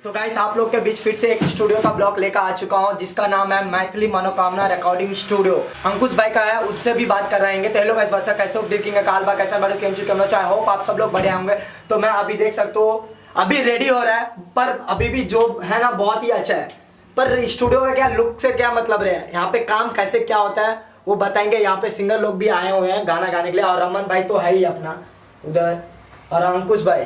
तो गाइस आप लोग के बीच फिर से एक स्टूडियो का ब्लॉग लेकर आ चुका हूं जिसका नाम है मैथिली मनोकामना रिकॉर्डिंग स्टूडियो। अंकुश भाई का है, उससे भी बात कर रहे हैं। तो हेलो गाइस, वैसा कैसे हो ब्रेकिंग काल बा कैसा बड़े केम चुके चाहे होप आप सब लोग बढ़िया होंगे। तो मैं अभी देख सकते हो अभी रेडी हो रहा है, पर अभी भी जो है ना बहुत ही अच्छा है। पर स्टूडियो का क्या लुक से क्या मतलब रहे, यहाँ पे काम कैसे क्या होता है वो बताएंगे। यहाँ पे सिंगर लोग भी आए हुए हैं गाना गाने के लिए, और रमन भाई तो है ही अपना उधर, और अंकुश भाई,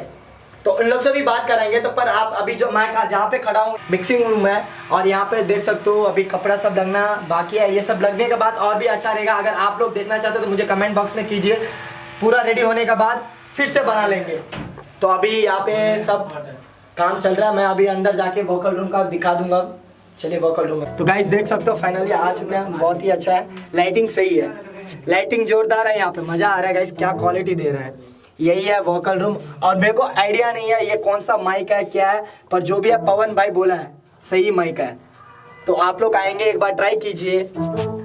तो उन लोग से भी बात कराएंगे। तो पर आप अभी जो मैं जहाँ पे खड़ा हूँ मिक्सिंग रूम है, और यहाँ पे देख सकते हो अभी कपड़ा सब लगना बाकी है। ये सब लगने के बाद और भी अच्छा रहेगा। अगर आप लोग देखना चाहते हो तो मुझे कमेंट बॉक्स में कीजिए, पूरा रेडी होने के बाद फिर से बना लेंगे। तो अभी यहाँ पे सब काम चल रहा है, मैं अभी अंदर जाके वोकल रूम का दिखा दूंगा। चलिए वोकल रूम में। तो गाइस देख सकते हो फाइनली आ चुके हैं, बहुत ही अच्छा है, लाइटिंग सही है, लाइटिंग जोरदार है, यहाँ पे मजा आ रहा है गाइस, क्या क्वालिटी दे रहा है। यही है वोकल रूम, और मेरे को आइडिया नहीं है ये कौन सा माइक है क्या है, पर जो भी है पवन भाई बोला है सही माइक है। तो आप लोग आएंगे एक बार ट्राई कीजिए।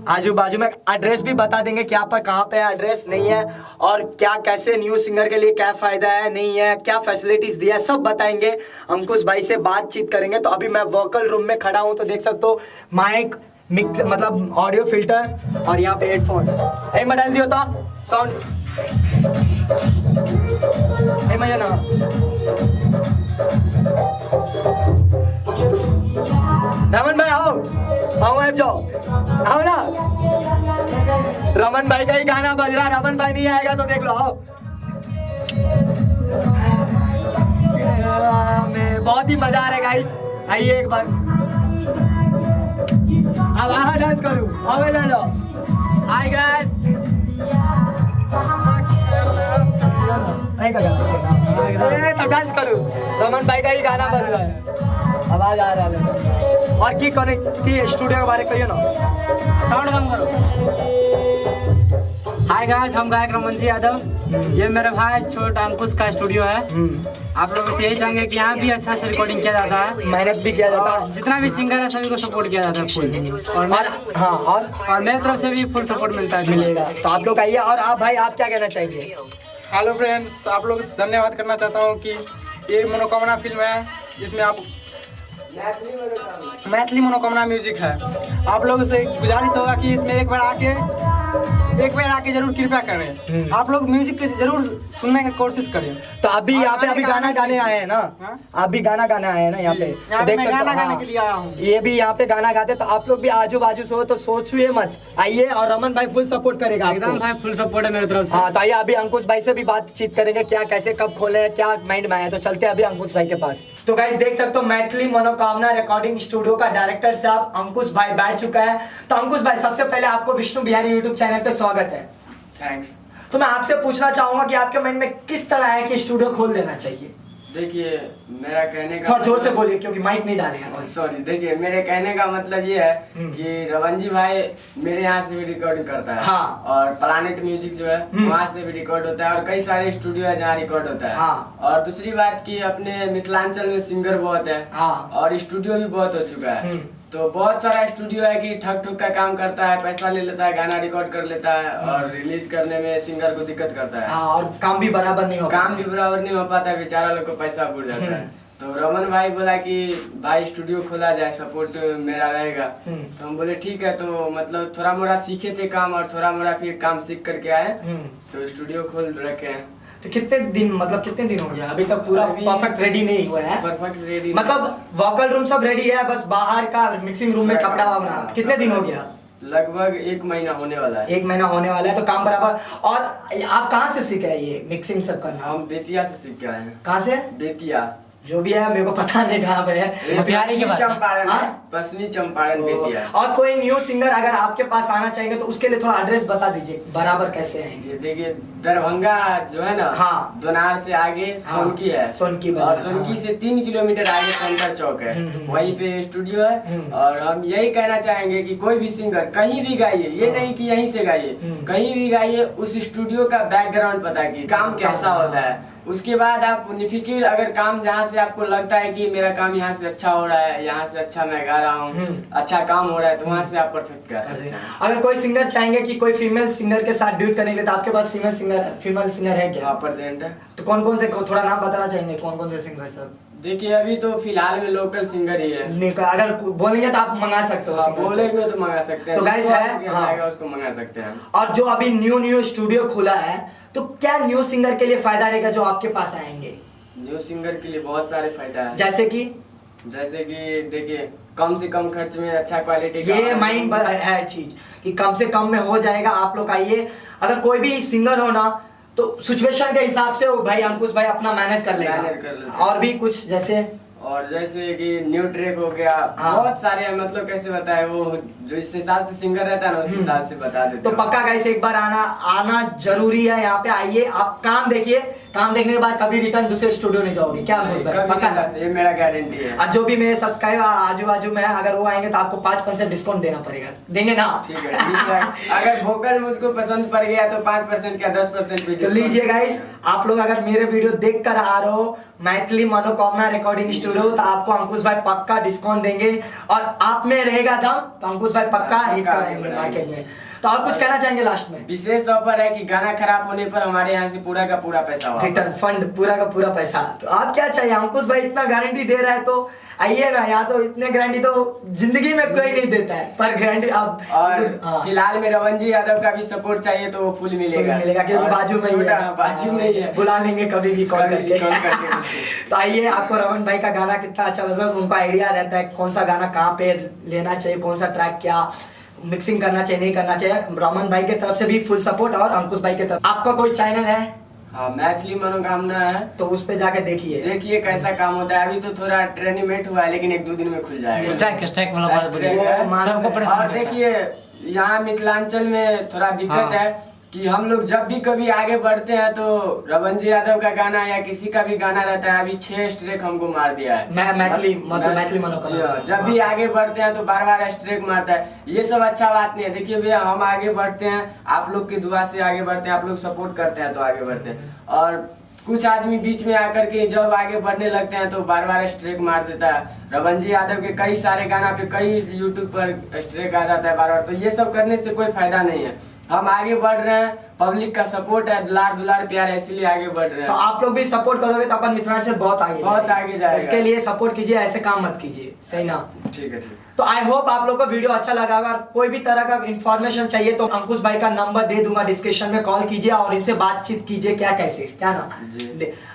आजू बाजू में एड्रेस भी बता देंगे क्या पर कहाँ पे एड्रेस नहीं है, और क्या कैसे न्यू सिंगर के लिए क्या फ़ायदा है नहीं है, क्या फैसिलिटीज़ दिया है, सब बताएंगे। अंकुश भाई से बातचीत करेंगे। तो अभी मैं वोकल रूम में खड़ा हूँ, तो देख सकते हो माइक मिक्स मतलब ऑडियो फिल्टर, और यहाँ पे हेडफोन मैं डाल दिया था साउंड मजा ना। रमन भाई आओ आओ, ऐप जाओ आओ ना। रमन भाई का ही गाना बज रहा है, रमन भाई नहीं आएगा तो देख लो, आओ। बहुत ही मजा आ रहा है गाइस, आइए एक बार। अब आहा डांस करूँ, आओ ले लो। हाय गाइस, तो डांस करूँ, रमन भाई का ही गाना बज रहा है, आवाज आ रहा है। और की स्टूडियो के बारे में कहिए ना, साउंड कम करो। हाय गाइस, हम गायक रमन जी यादव, ये मेरे भाई छोटा अंकुश का स्टूडियो है। आप लोगों से यही चाहेंगे कि यहाँ भी अच्छा से रिकॉर्डिंग किया जाता है, मेहनत भी किया जाता है, जितना भी सिंगर है सभी को सपोर्ट किया जाता है फुल, और हाँ और मेरी तरफ से भी फुल सपोर्ट मिलता है मिलेगा। तो आप लोग आइए। और आप भाई आप क्या कहना चाहेंगे? हेलो फ्रेंड्स, आप लोग से धन्यवाद करना चाहता हूँ कि ये मनोकामना फिल्म है, इसमें आप मैथिली मनोकामना म्यूजिक है। आप लोगों से गुजारिश होगा कि इसमें एक बार आके जरूर कृपया करें। आप लोग म्यूजिक के जरूर सुनने की कोशिश करें। तो अभी यहाँ पे अभी गाना गाने आए हैं ना, आप भी गाना गाने आए हैं ना यहाँ पे, यहाँ देख मैं सकते हो, गाना हाँ, गाने के लिए आया हूँ। ये भी यहाँ पे गाना गाते, तो आप लोग भी आजू बाजू से हो तो सोचिए मत, आइए। और रमन भाई फुल सपोर्ट करेगा एकदम आपको। भाई फुल सपोर्ट है मेरी तरफ से। हाँ तो आइए अभी अंकुश भाई से भी बातचीत करेंगे, क्या कैसे कब खोले क्या माइंड में आया। तो चलते हैं अभी अंकुश भाई के पास। तो गाइस देख सकते हो मैथिली मनोकामना रिकॉर्डिंग स्टूडियो का डायरेक्टर साहब अंकुश भाई बैठ चुका है। तो अंकुश भाई सबसे पहले आपको विष्णु बिहारी यूट्यूब चैनल पे स्वागत है। थैंक्स। तो मैं आपसे पूछना चाहूंगा कि आपके माइंड में किस तरह है कि स्टूडियो खोल देना चाहिए। देखिए मेरा कहने का थोड़ा जोर से बोलिए क्योंकि माइक नहीं डाले हैं। सॉरी, देखिए मेरे कहने का मतलब ये है कि रवन जी भाई मेरे यहाँ से भी रिकॉर्डिंग करता है, हाँ। और प्लानेट म्यूजिक जो है वहाँ से भी रिकॉर्ड होता है, और कई सारे स्टूडियो है जहाँ रिकॉर्ड होता है, हाँ। और दूसरी बात कि अपने मिथिलांचल में सिंगर बहुत है, हाँ। और स्टूडियो भी बहुत हो चुका है। तो बहुत सारा स्टूडियो है कि ठग ठुक का काम करता है, पैसा ले लेता है, गाना रिकॉर्ड कर लेता है, और रिलीज करने में सिंगर को दिक्कत करता है। हाँ, और काम भी बराबर नहीं हो काम भी बराबर नहीं हो पाता है, बेचारा लोग को पैसा बुड़ जाता है। तो रमन भाई बोला कि भाई स्टूडियो खोला जाए, सपोर्ट मेरा रहेगा। तो हम बोले ठीक है। तो मतलब थोड़ा मोड़ा सीखे थे काम, और थोड़ा मोड़ा फिर काम सीख करके आए, तो स्टूडियो खोल रखे हैं। तो कितने दिन हो गया अभी तक? पूरा परफेक्ट रेडी नहीं हुआ है? परफेक्ट रेडी मतलब वोकल रूम सब रेडी है, बस बाहर का मिक्सिंग रूम में कपड़ा वगड़ा। कितने दिन हो गया? लगभग 1 महीना होने वाला है। 1 महीना होने वाला है, तो काम बराबर। और आप कहाँ से सीखे ये मिक्सिंग सब करना? हम बेतिया से सीख के आए हैं। कहाँ से? बेतिया, जो भी है मेरे को पता नहीं कहाँ पे है। बिहारी के पास है। चंपारण, हाँ? पश्चिमी चंपारण बेतिया। और कोई न्यू सिंगर अगर आपके पास आना चाहेंगे तो उसके लिए थोड़ा एड्रेस बता दीजिए, बराबर कैसे आएंगे? ये देखिए दरभंगा जो है ना, हाँ। दोनार से आगे सोनकी है, सोनकी और बाजार, सोनकी हाँ। से 3 किलोमीटर आगे शंकर चौक है, वहीं पे स्टूडियो है। और हम यही कहना चाहेंगे कि कोई भी सिंगर कहीं भी गाइए, ये नहीं कि यहीं से गाइए, कहीं भी गाइए, उस स्टूडियो का बैकग्राउंड पता कीजिए, काम कैसा होता है। उसके बाद आप निफिकिर अगर काम जहाँ से आपको लगता है कि मेरा काम यहाँ से अच्छा हो रहा है, यहाँ से अच्छा मैं गा रहा हूँ, अच्छा काम हो रहा है, तो वहाँ से आप परफेक्ट गा सकते हैं। अगर कोई सिंगर चाहेंगे कि कोई फीमेल सिंगर के साथ ड्यूट करने के लिए, तो आपके पास फीमेल सिंगर है क्या? हाँ, प्रेजेंट है। तो कौन कौन से थोड़ा नाम बताना चाहेंगे, कौन कौन से सिंगर सब? देखिए अभी तो फिलहाल में लोकल सिंगर ही है। अगर बोलेंगे तो आप मंगा सकते हो हाँ, सिंगर को। बोलेंगे तो मंगा सकते हैं। तो guys जिसको है, आगे हाँ। आएगा उसको मंगा सकते हैं। और जो अभी न्यू स्टूडियो खुला है, तो क्या न्यू सिंगर के लिए फायदा रहेगा जो आपके पास आएंगे? न्यू सिंगर के लिए बहुत सारे फायदा है। जैसे कि देखिए कम से कम खर्च में अच्छा क्वालिटी का ये माइंड है चीज कि कम से कम में हो जाएगा। आप लोग आइए, अगर कोई भी सिंगर हो ना तो सिचुएशन के हिसाब से वो भाई अंकुश भाई अपना मैनेज कर मैनेज कर लेगा। लेते और भी कुछ जैसे कि न्यू ट्रैक हो गया, हाँ। बहुत सारे हैं, मतलब कैसे बताए, वो जो इस हिसाब से सिंगर रहता है ना उस हिसाब से बता देते तो हैं। पक्का गाइस एक बार आना जरूरी है। यहाँ पे आइए, आप काम देखिए, काम देखने के बाद कभी रिटर्न दूसरे स्टूडियो नहीं जाओगे। क्या अंकुश भाई? कभी पक्का नहीं जाते, ये मेरा गारंटी है। और जो भी मेरे सब्सक्राइबर आजू बाजू में है, अगर वो आएंगे तो आपको 5% डिस्काउंट देना पड़ेगा। देंगे ना? ठीक है। अगर वोकल मुझको पसंद पड़ गया तो 5% क्या 10% भी तो लीजिए गाइस, आप लोग अगर मेरे वीडियो देख कर आ रहे हो मैथिली मनोकामना रिकॉर्डिंग स्टूडियो, तो आपको अंकुश भाई पक्का डिस्काउंट देंगे। और आप में रहेगा दम तो अंकुश भाई पक्का हिट करेंगे मार्केट में। तो और कुछ कहना चाहेंगे लास्ट में? विशेष ऑफर है कि गाना खराब होने पर हमारे यहाँ से पूरा का पूरा पैसा वापस। रिटर्न फंड, पूरा का पूरा पैसा। तो आप क्या चाहिए? अंकुश भाई इतना गारंटी दे रहा है तो आइए ना। यहाँ तो इतने गारंटी तो जिंदगी में कोई नहीं देता है, पर गारंटी आप। और हाँ। फिलहाल में रवन जी यादव का भी सपोर्ट चाहिए तो वो फुल मिलेगा। क्योंकि और बाजू में ही छोटा, है। बाजू में ही है। बुला लेंगे कभी भी कॉल कभी भी call करके। करके। तो आइए, आपको रमन भाई का गाना कितना अच्छा लगा, उनका आइडिया रहता है कौन सा गाना कहाँ पे लेना चाहिए, कौन सा ट्रैक क्या मिक्सिंग करना चाहिए नहीं करना चाहिए। रमन भाई की तरफ से भी फुल सपोर्ट और अंकुश भाई की तरफ। आपका कोई चैनल है? हाँ, मैथिली मनोकामना है, तो उस पे जाके देखिए कैसा काम होता है। अभी तो थोड़ा ट्रेनिमेंट हुआ है लेकिन 1-2 दिन में खुल जाएगा। स्टैक वाला बात बोलिए। स्टैक है। सबको परेशान और करता है। देखिए यहाँ मिथिलांचल में थोड़ा दिक्कत हाँ। है कि हम लोग जब भी कभी आगे बढ़ते हैं तो रवन जी यादव का गाना या किसी का भी गाना रहता है, अभी 6 स्ट्रेक हमको मार दिया है। मैथिली मनोकामना। जी हाँ, जब भी आगे बढ़ते हैं तो बार स्ट्रेक मारता है। ये सब अच्छा बात नहीं है। देखिए भैया, हम आगे बढ़ते हैं, आप लोग की दुआ से आगे बढ़ते हैं, आप लोग सपोर्ट करते हैं तो आगे बढ़ते हैं। और कुछ आदमी बीच में आकर के जब आगे बढ़ने लगते हैं तो बार स्ट्रेक मार देता है। रवन जी यादव के कई सारे गाना पे कई यूट्यूब पर स्ट्रेक आ जाता है बार। तो ये सब करने से कोई फायदा नहीं है। हम आगे बढ़ रहे हैं, पब्लिक का सपोर्ट है, दुलार प्यार है, इसीलिए आगे बढ़ रहे हैं। तो आप लोग भी सपोर्ट करोगे तो अपन मिथिलांचल बहुत आगे जाएगा। इसके लिए सपोर्ट कीजिए, ऐसे काम मत कीजिए, सही ना? ठीक है। तो आई होप आप लोग को वीडियो अच्छा लगा। अगर कोई भी तरह का इंफॉर्मेशन चाहिए तो अंकुश भाई का नंबर दे दूंगा डिस्क्रिप्शन में, कॉल कीजिए और इनसे बातचीत कीजिए। क्या ना?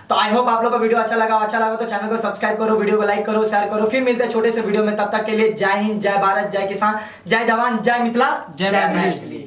तो आई होप आप लोग को वीडियो अच्छा लगा तो चैनल को सब्सक्राइब करो, वीडियो को लाइक करो, शेयर करो। फिर मिलते हैं छोटे से वीडियो में, तब तक के लिए जय हिंद, जय भारत, जय किसान, जय जवान, जय मिथिला, जय मैथिली।